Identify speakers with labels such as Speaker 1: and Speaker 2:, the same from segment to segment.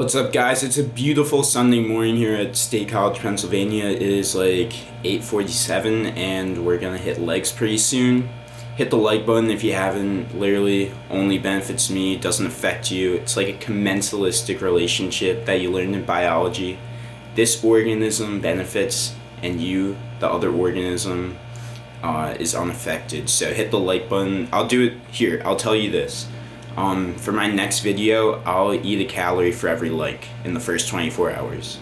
Speaker 1: What's up, guys? It's a beautiful Sunday morning here at State College, Pennsylvania. It is like 8:47 and we're gonna hit legs pretty soon. Hit the like button if you haven't. Literally only benefits me, doesn't affect you. It's like a commensalistic relationship that you learn in biology. This organism benefits and you, the other organism, is unaffected. So hit the like button. I'll do it here. I'll tell you this. For my next video, I'll eat a calorie for every like in the first 24 hours.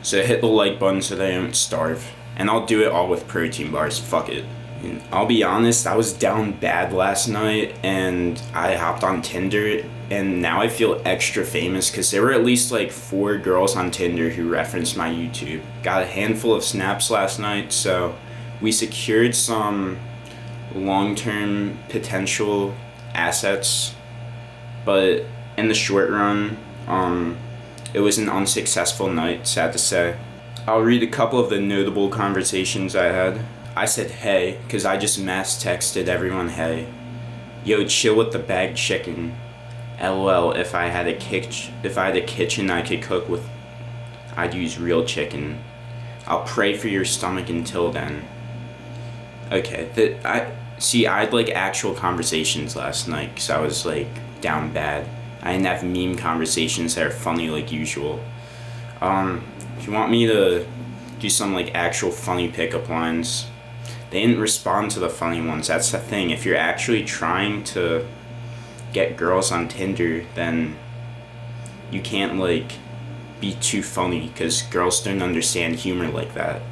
Speaker 1: So hit the like button so that I don't starve. And I'll do it all with protein bars, fuck it. And I'll be honest, I was down bad last night and I hopped on Tinder and now I feel extra famous because there were at least like 4 girls on Tinder who referenced my YouTube. Got a handful of snaps last night, so we secured some long-term potential assets, but in the short run, it was an unsuccessful night, sad to say. I'll read a couple of the notable conversations I had. I said hey, because I just mass texted everyone hey. Yo, chill with the bagged chicken. LOL, if I had a kitchen I could cook with, I'd use real chicken. I'll pray for your stomach until then. Okay, I had like actual conversations last night because I was like down bad. I didn't have meme conversations that are funny like usual. If you want me to do some like actual funny pickup lines, they didn't respond to the funny ones. That's the thing. If you're actually trying to get girls on Tinder, then you can't like be too funny because girls don't understand humor like that.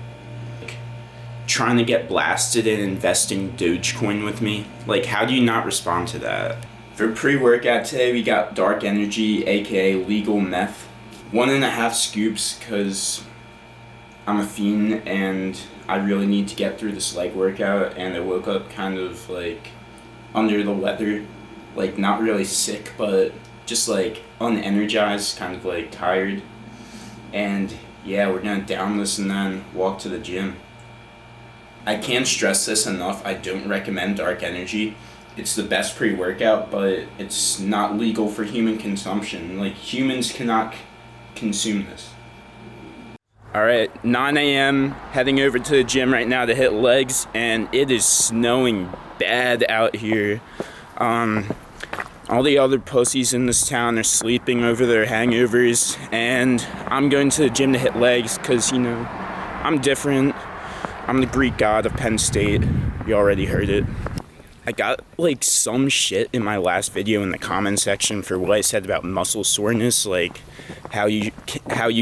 Speaker 1: Trying to get blasted and investing Dogecoin with me, like how do you not respond to that? For pre-workout today we got Dark Energy, aka legal meth, 1.5 scoops because I'm a fiend and I really need to get through this leg workout, and I woke up kind of like under the weather, like not really sick but just like unenergized, kind of like tired, and yeah, we're gonna down this and then walk to the gym. I can't stress this enough, I don't recommend Dark Energy. It's the best pre-workout, but it's not legal for human consumption. Like, humans cannot consume this. Alright, 9 a.m., heading over to the gym right now to hit legs, and it is snowing bad out here. All the other pussies in this town are sleeping over their hangovers, and I'm going to the gym to hit legs because, you know, I'm different. I'm the Greek god of Penn State. You already heard it. I got like some shit in my last video in the comment section for what I said about muscle soreness, like how you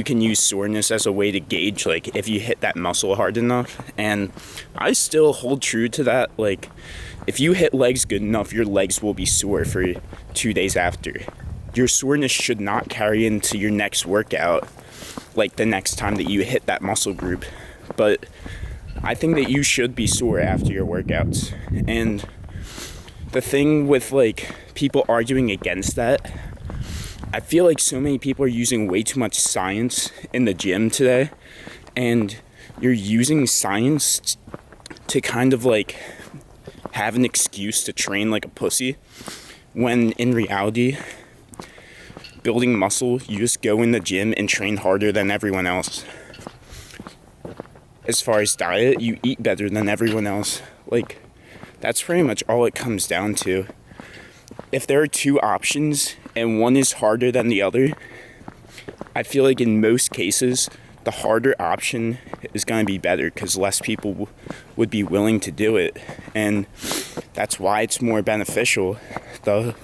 Speaker 1: can use soreness as a way to gauge like if you hit that muscle hard enough. And I still hold true to that. Like, if you hit legs good enough, your legs will be sore for 2 days after. Your soreness should not carry into your next workout, like the next time that you hit that muscle group. But I think that you should be sore after your workouts. And the thing with like people arguing against that, I feel like so many people are using way too much science in the gym today, and you're using science to kind of like have an excuse to train like a pussy, when in reality, building muscle, you just go in the gym and train harder than everyone else. As far as diet, you eat better than everyone else. Like, that's pretty much all it comes down to. If there are 2 options and one is harder than the other, I feel like in most cases, the harder option is going to be better because less people would be willing to do it. And that's why it's more beneficial. The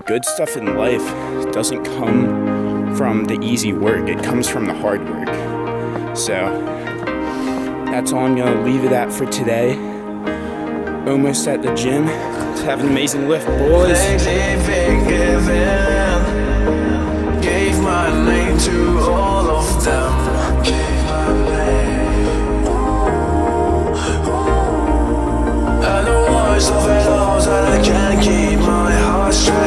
Speaker 1: good stuff in life doesn't come from the easy work. It comes from the hard work. So that's all I'm going to leave it at for today. Almost at the gym. Let's have an amazing lift, boys.
Speaker 2: Gave my name to all of them. And the worst of it all is that I can't keep my heart straight.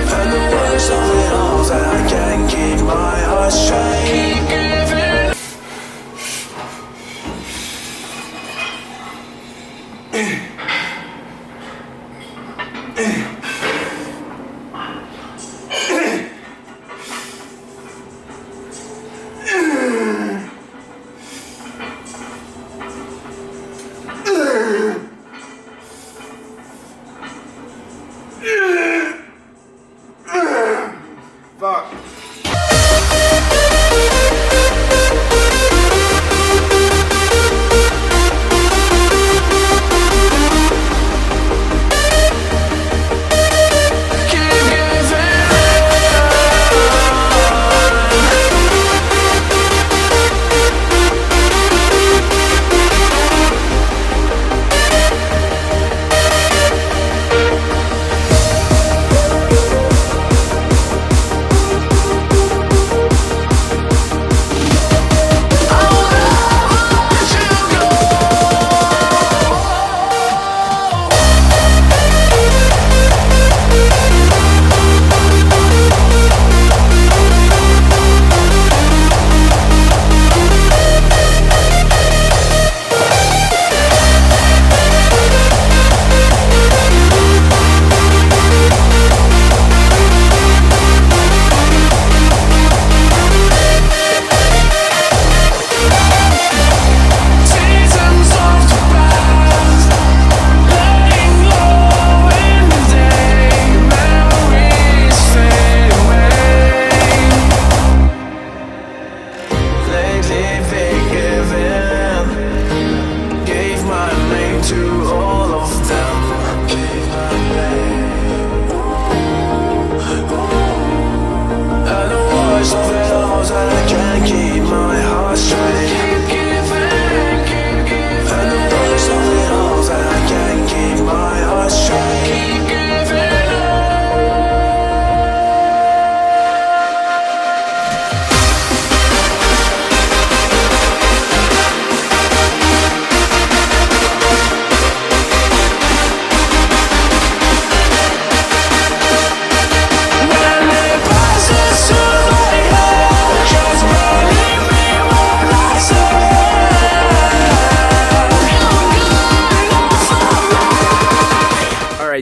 Speaker 2: And the worst of it all is that I can't keep my heart straight. to all of them. And the worst of it all is that I can't keep my heart straight. And the worst of it all is that I can't keep my heart straight.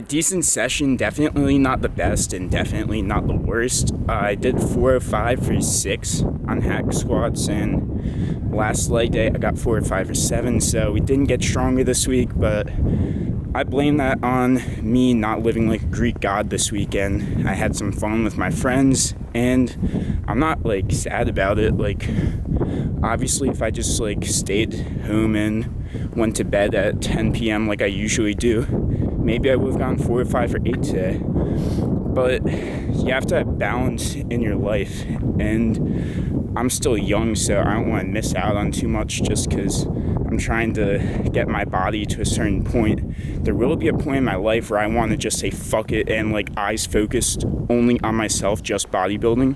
Speaker 1: Decent session, definitely not the best and definitely not the worst. I did 405 for 6 on hack squats, and last leg day I got 405 for 7, so we didn't get stronger this week, but I blame that on me not living like a Greek god this weekend. I had some fun with my friends, and I'm not like sad about it. Like, obviously if I just like stayed home and went to bed at 10 p.m. like I usually do, maybe I would have gone 4 or 5 or 8 today. But you have to have balance in your life, and I'm still young, so I don't want to miss out on too much just because I'm trying to get my body to a certain point. There will be a point in my life where I want to just say fuck it and like eyes focused only on myself, just bodybuilding,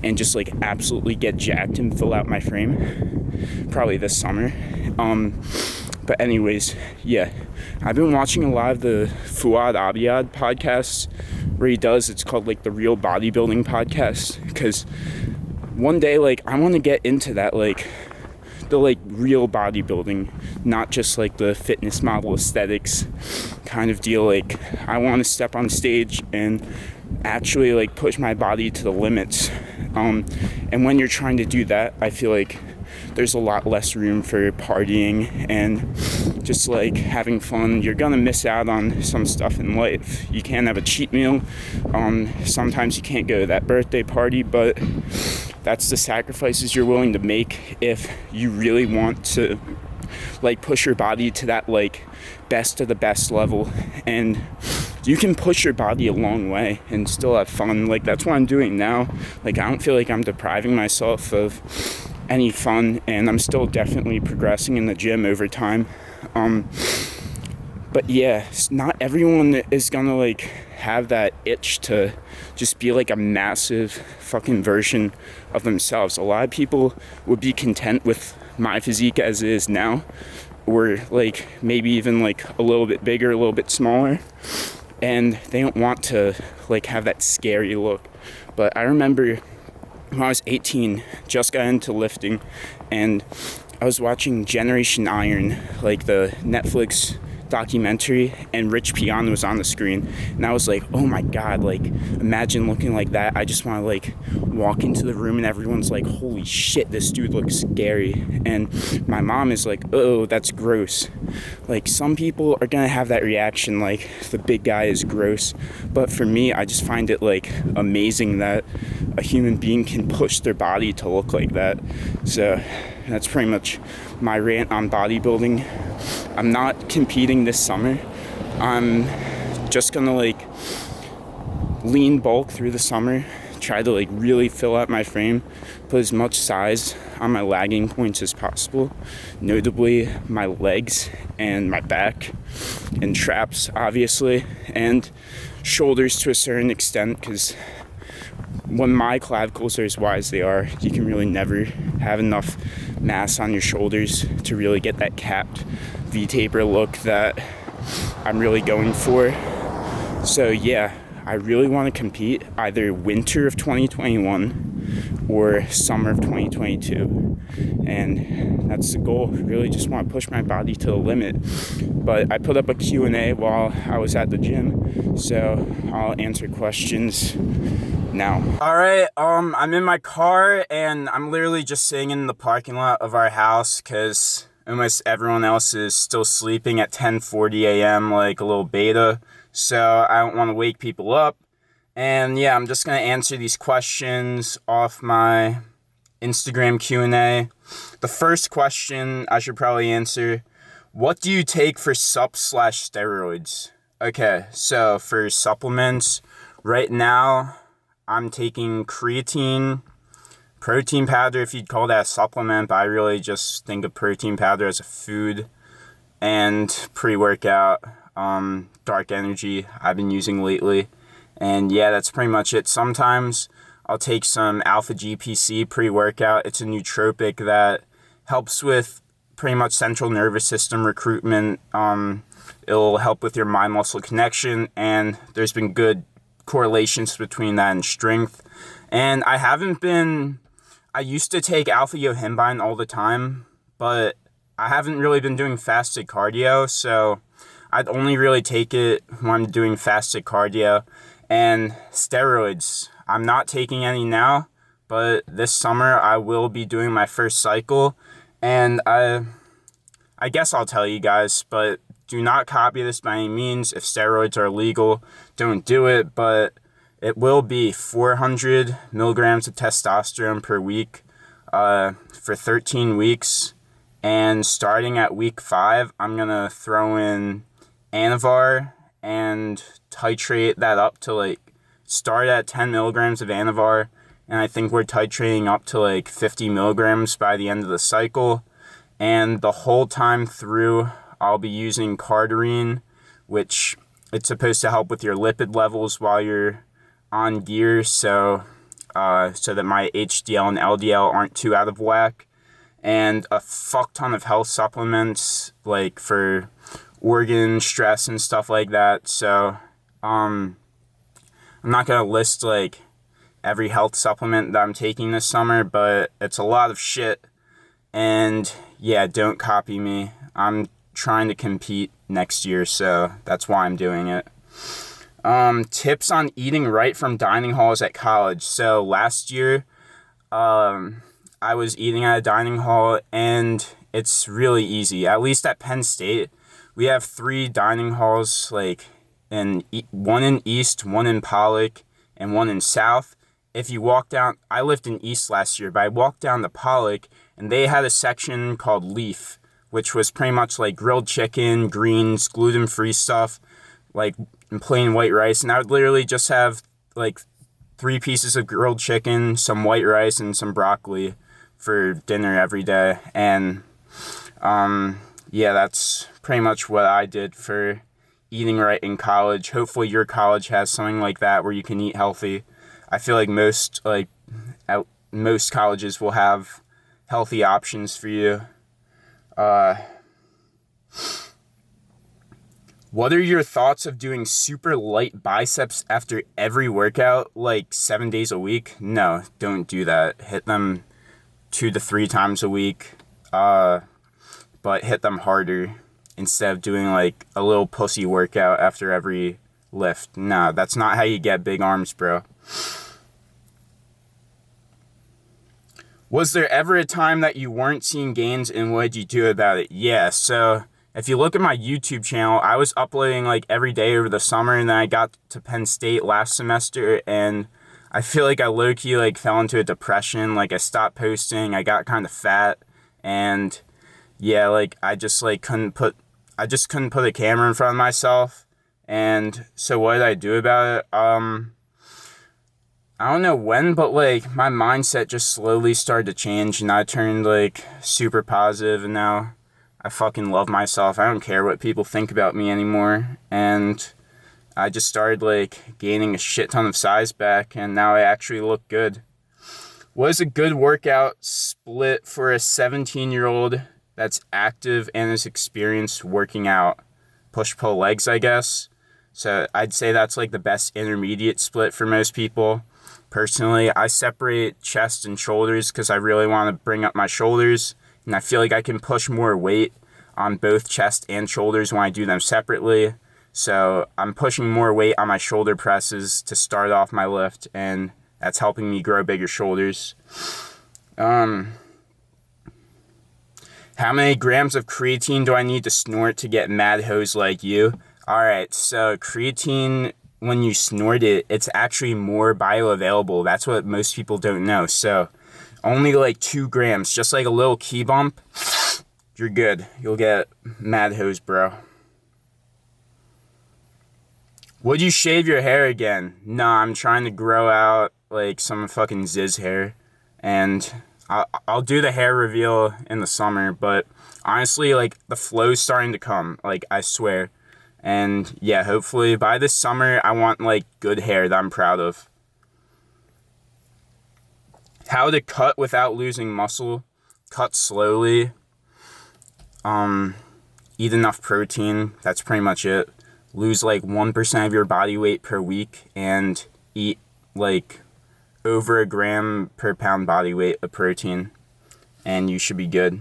Speaker 1: and just like absolutely get jacked and fill out my frame. Probably this summer. But anyways, yeah, I've been watching a lot of the Fuad Abiyad podcasts where he does, it's called like the Real Bodybuilding Podcast, because one day like I want to get into that, like the like real bodybuilding, not just like the fitness model aesthetics kind of deal. Like I want to step on stage and actually like push my body to the limits, and when you're trying to do that, I feel like there's a lot less room for partying and just like having fun. You're gonna miss out on some stuff in life. You can't have a cheat meal. Sometimes you can't go to that birthday party, but that's the sacrifices you're willing to make if you really want to like push your body to that like best of the best level. And you can push your body a long way and still have fun. Like that's what I'm doing now. Like I don't feel like I'm depriving myself of any fun, and I'm still definitely progressing in the gym over time. But yeah, not everyone is gonna like have that itch to just be like a massive fucking version of themselves. A lot of people would be content with my physique as it is now, or like maybe even like a little bit bigger, a little bit smaller, and they don't want to like have that scary look. But I remember when I was 18, just got into lifting, and I was watching Generation Iron, like the Netflix documentary, and Rich Piana was on the screen, and I was like, oh my god, like imagine looking like that. I just want to like walk into the room and everyone's like, holy shit, this dude looks scary. And my mom is like, oh, that's gross. Like some people are gonna have that reaction, like the big guy is gross, but for me, I just find it like amazing that a human being can push their body to look like that. So that's pretty much my rant on bodybuilding. I'm not competing this summer. I'm just gonna like lean bulk through the summer, try to like really fill out my frame, put as much size on my lagging points as possible, notably my legs and my back and traps obviously, and shoulders to a certain extent, because when my clavicles are as wide as they are, you can really never have enough mass on your shoulders to really get that capped V-taper look that I'm really going for. So yeah, I really want to compete either winter of 2021 or summer of 2022, and that's the goal. Really just want to push my body to the limit. But I put up a Q&A while I was at the gym, so I'll answer questions now. Alright, I'm in my car, and I'm literally just sitting in the parking lot of our house because almost everyone else is still sleeping at 10:40 a.m. like a little beta, so I don't want to wake people up. And yeah, I'm just going to answer these questions off my Instagram Q&A. The first question I should probably answer: What do you take for sup/steroids? Okay, so for supplements, right now I'm taking creatine, protein powder, if you'd call that a supplement, but I really just think of protein powder as a food, and pre-workout, dark energy I've been using lately. And yeah, that's pretty much it. Sometimes I'll take some alpha GPC pre-workout. It's a nootropic that helps with pretty much central nervous system recruitment. It'll help with your mind-muscle connection, and there's been good correlations between that and strength. And I used to take alpha yohimbine all the time, but I haven't really been doing fasted cardio, so I'd only really take it when I'm doing fasted cardio. And steroids, I'm not taking any now, but this summer I will be doing my first cycle, and I guess I'll tell you guys, but do not copy this by any means. If steroids are illegal, don't do it, but it will be 400 milligrams of testosterone per week for 13 weeks. And starting at week 5, I'm going to throw in Anavar and titrate that up to start at 10 milligrams of Anavar. And I think we're titrating up to 50 milligrams by the end of the cycle. And the whole time through, I'll be using Cardarine, which it's supposed to help with your lipid levels while you're on gear, so that my HDL and LDL aren't too out of whack. And a fuck ton of health supplements, for organ stress and stuff like that. So, I'm not gonna list every health supplement that I'm taking this summer, but it's a lot of shit. And yeah, don't copy me. I'm trying to compete next year, so that's why I'm doing it. Tips on eating right from dining halls at college. So last year, I was eating at a dining hall, and it's really easy. At least at Penn State, we have 3 dining halls, one in East, one in Pollock, and one in South. If you walk down, I lived in East last year, but I walked down to Pollock, and they had a section called Leaf, which was pretty much grilled chicken, greens, gluten-free stuff, and plain white rice. And I would literally just have 3 pieces of grilled chicken, some white rice, and some broccoli for dinner every day. And yeah, that's pretty much what I did for eating right in college. Hopefully your college has something like that where you can eat healthy. I feel most colleges will have healthy options for you. What are your thoughts of doing super light biceps after every workout, 7 days a week? No, don't do that. Hit them 2 to 3 times a week, but hit them harder instead of doing a little pussy workout after every lift. No, that's not how you get big arms, bro. Was there ever a time that you weren't seeing gains, and what did you do about it? Yeah, so if you look at my YouTube channel, I was uploading every day over the summer, and then I got to Penn State last semester, and I feel I low-key fell into a depression. I stopped posting, I got kind of fat, and yeah, I just couldn't put a camera in front of myself. And so what did I do about it? I don't know when, but my mindset just slowly started to change, and I turned super positive, and now I fucking love myself. I don't care what people think about me anymore. And I just started gaining a shit ton of size back, and now I actually look good. What is a good workout split for a 17-year-old that's active and is experienced working out? Push-pull legs, I guess. So I'd say that's the best intermediate split for most people. Personally, I separate chest and shoulders because I really want to bring up my shoulders, and I feel I can push more weight on both chest and shoulders when I do them separately. So I'm pushing more weight on my shoulder presses to start off my lift, and that's helping me grow bigger shoulders. How many grams of creatine do I need to snort to get mad hose like you? Alright, so creatine, when you snort it, it's actually more bioavailable. That's what most people don't know. So only 2 grams, just a little key bump. you're good. You'll get mad hose, bro. Would you shave your hair again? Nah, I'm trying to grow out like some fucking Ziz hair, and I'll do the hair reveal in the summer, but honestly, like, the flow's starting to come, like, I swear. And yeah, hopefully by this summer, I want like good hair that I'm proud of. How to cut without losing muscle. Cut slowly. Eat enough protein. That's pretty much it. Lose like 1% of your body weight per week and eat like over a gram per pound body weight of protein, and you should be good.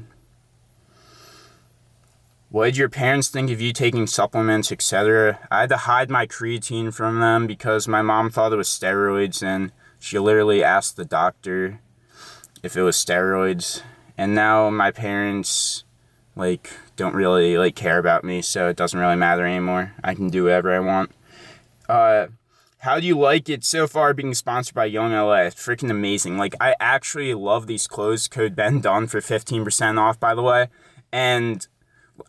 Speaker 1: What did your parents think of you taking supplements, etc.? I had to hide my creatine from them because my mom thought it was steroids, and she literally asked the doctor if it was steroids. And now my parents like don't really like care about me, so it doesn't really matter anymore. I can do whatever I want. How do you like it so far being sponsored by Young LA? It's freaking amazing. Like, I actually love these clothes. Code BAD ON for 15% off, by the way. And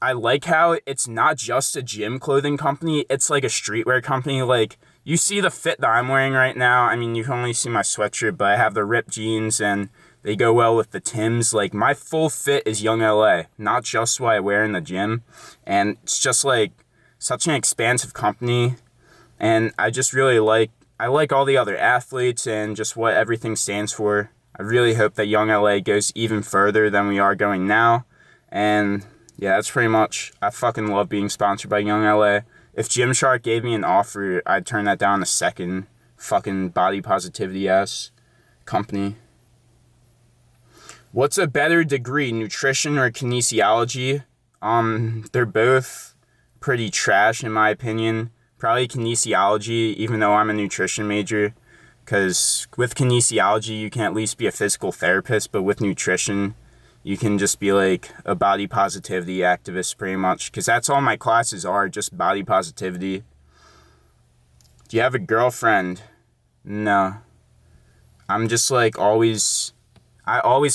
Speaker 1: I like how it's not just a gym clothing company. It's like a streetwear company. Like, you see the fit that I'm wearing right now. I mean, you can only see my sweatshirt, but I have the ripped jeans and they go well with the Timbs. Like, my full fit is Young LA, not just what I wear in the gym. And it's just like such an expansive company. And I just really like all the other athletes and just what everything stands for. I really hope that Young LA goes even further than we are going now. And yeah, that's pretty much, I fucking love being sponsored by Young LA. If Gymshark gave me an offer, I'd turn that down a second. Fucking body positivity ass company. What's a better degree, nutrition or kinesiology? They're both pretty trash in my opinion. Probably kinesiology, even though I'm a nutrition major, because with kinesiology, you can at least be a physical therapist, but with nutrition, you can just be like a body positivity activist pretty much, because that's all my classes are, just body positivity. Do you have a girlfriend? No. I'm just like I always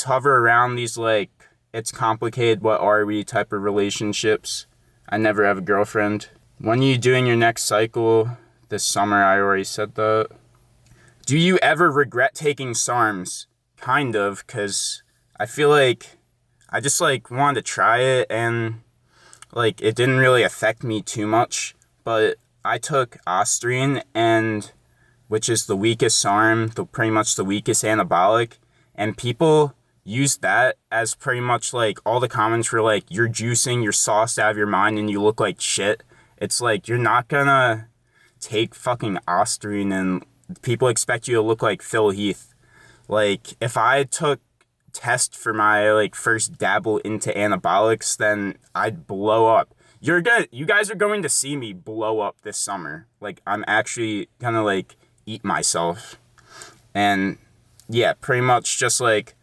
Speaker 1: hover around these like, it's complicated, what are we type of relationships. I never have a girlfriend. When are you doing your next cycle? This summer, I already said that. Do you ever regret taking SARMs? Kind of, because I feel like I just like wanted to try it and like it didn't really affect me too much. But I took Ostrine, and which is the weakest SARM, pretty much the weakest anabolic, and people used that as pretty much like all the comments were like, you're juicing, you're sauced out of your mind, and you look like shit. It's like, you're not gonna take fucking Ostrine and people expect you to look like Phil Heath. Like, if I took test for my like first dabble into anabolics, then I'd blow up. You guys are going to see me blow up this summer. Like, I'm actually gonna like eat myself. And yeah, pretty much just like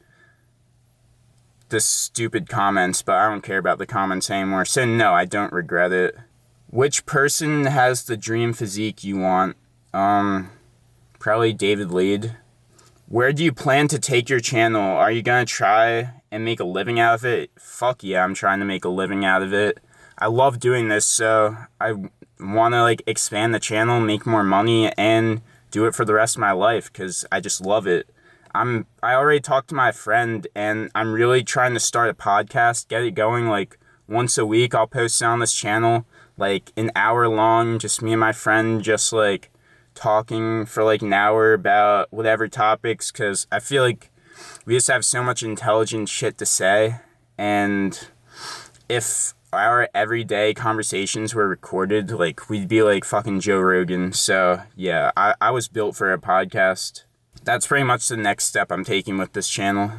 Speaker 1: the stupid comments, but I don't care about the comments anymore. So no, I don't regret it. Which person has the dream physique you want? Probably David Lead. Where do you plan to take your channel? Are you gonna try and make a living out of it? Fuck yeah, I'm trying to make a living out of it. I love doing this, so I want to like expand the channel, make more money, and do it for the rest of my life because I just love it. I already talked to my friend, and I'm really trying to start a podcast, get it going like once a week. I'll post it on this channel, like an hour long, just me and my friend just like talking for like an hour about whatever topics, because I feel like we just have so much intelligent shit to say, and if our everyday conversations were recorded, like we'd be like fucking Joe Rogan. So yeah, I was built for a podcast. That's pretty much the next step I'm taking with this channel.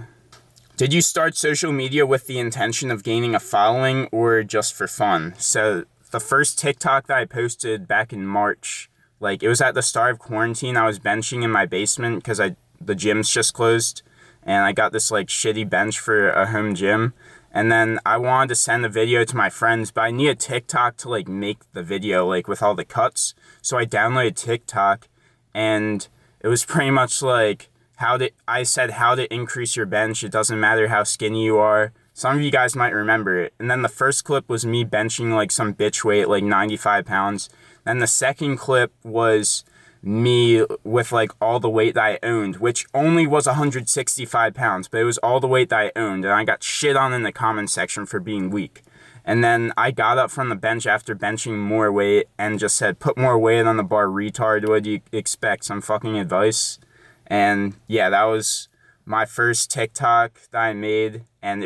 Speaker 1: Did you start social media with the intention of gaining a following or just for fun? So the first TikTok that I posted back in March, like it was at the start of quarantine. I was benching in my basement because the gym's just closed, and I got this like shitty bench for a home gym. And then I wanted to send the video to my friends, but I needed TikTok to like make the video like with all the cuts. So I downloaded TikTok, and it was pretty much like how to increase your bench. It doesn't matter how skinny you are. Some of you guys might remember it. And then the first clip was me benching like some bitch weight, like 95 pounds. Then the second clip was me with like all the weight that I owned, which only was 165 pounds, but it was all the weight that I owned. And I got shit on in the comment section for being weak. And then I got up from the bench after benching more weight and just said, put more weight on the bar, retard. What do you expect? Some fucking advice? And yeah, that was my first TikTok that I made. And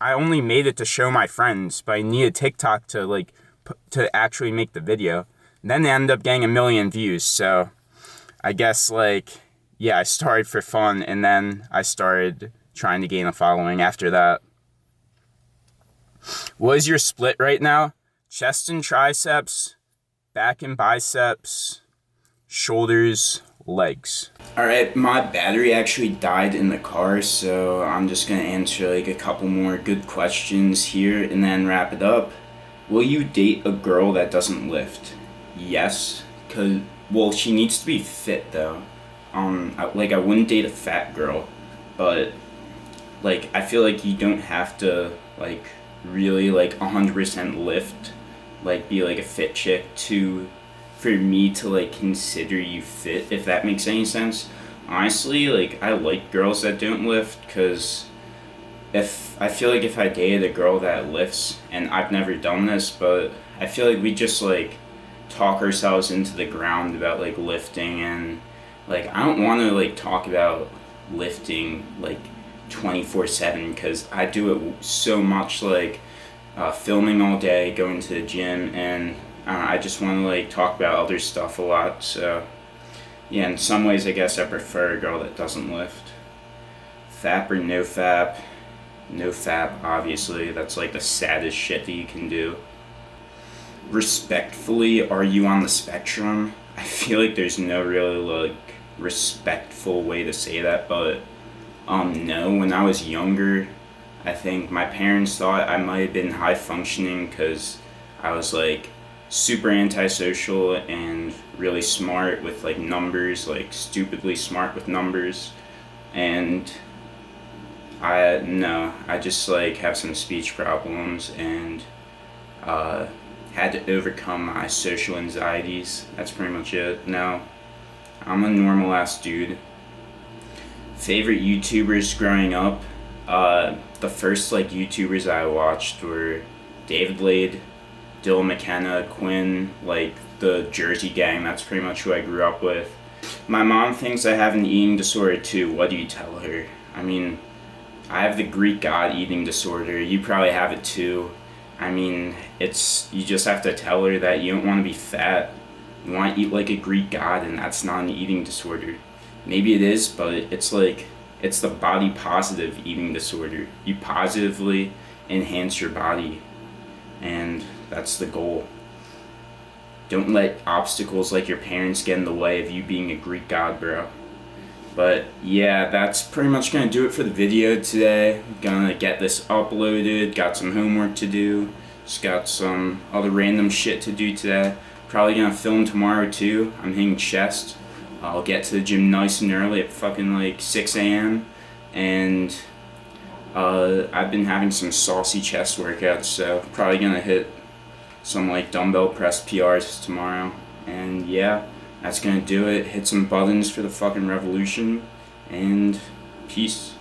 Speaker 1: I only made it to show my friends, but I needed TikTok to like, to actually make the video. And then they ended up getting 1 million views. So I guess like, yeah, I started for fun and then I started trying to gain a following after that. What is your split right now? Chest and triceps, back and biceps, shoulders, legs. Alright, my battery actually died in the car, so I'm just gonna answer like a couple more good questions here and then wrap it up. Will you date a girl that doesn't lift? Yes, well, she needs to be fit though. I wouldn't date a fat girl, but like I feel like you don't have to like really like 100% lift, like be like a fit chick for me to like consider you fit, if that makes any sense. Honestly, like I like girls that don't lift, because I feel like if I dated a girl that lifts, and I've never done this, but I feel like we just like talk ourselves into the ground about like lifting, and like I don't want to like talk about lifting like 24/7, because I do it so much, like filming all day, going to the gym, and I just want to like talk about other stuff a lot. So yeah, in some ways I guess I prefer a girl that doesn't lift. Fap or no fap? No fap, obviously. That's like the saddest shit that you can do. Respectfully, are you on the spectrum? I feel like there's no really like respectful way to say that, but no, when I was younger, I think my parents thought I might have been high functioning because I was like super antisocial and really smart with like numbers, like stupidly smart with numbers. And I just like have some speech problems and had to overcome my social anxieties. That's pretty much it. No, I'm a normal ass dude. Favorite YouTubers growing up? The first like YouTubers I watched were David Lade, Dylan McKenna, Quinn, like the Jersey gang. That's pretty much who I grew up with. My mom thinks I have an eating disorder too. What do you tell her? I mean, I have the Greek god eating disorder. You probably have it too. I mean, you just have to tell her that you don't want to be fat. You want to eat like a Greek god, and that's not an eating disorder. Maybe it is, but it's the body positive eating disorder. You positively enhance your body, and that's the goal. Don't let obstacles like your parents get in the way of you being a Greek god, bro. But yeah, that's pretty much gonna do it for the video today. Gonna get this uploaded, got some homework to do, just got some other random shit to do today. Probably gonna film tomorrow too. I'm hitting chest. I'll get to the gym nice and early at fucking like 6 a.m. And I've been having some saucy chest workouts, so probably gonna hit some like dumbbell press PRs tomorrow. And yeah, that's gonna do it. Hit some buttons for the fucking revolution, and peace.